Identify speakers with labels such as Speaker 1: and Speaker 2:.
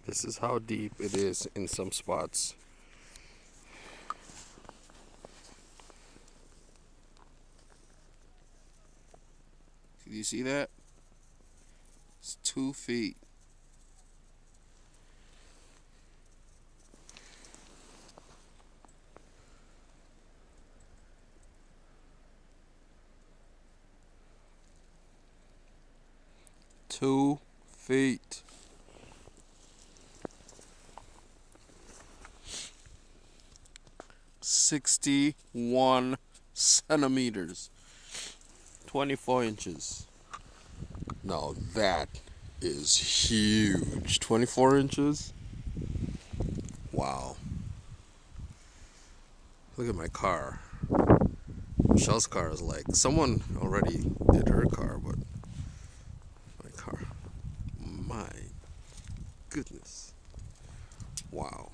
Speaker 1: This is how deep it is in some spots. Do you see that? It's 2 feet. Two feet. "61 centimeters. 24 inches. Now that is huge. 24 inches? Wow. Look at my car. Michelle's car is like, someone already did her car, but my car. My goodness. Wow.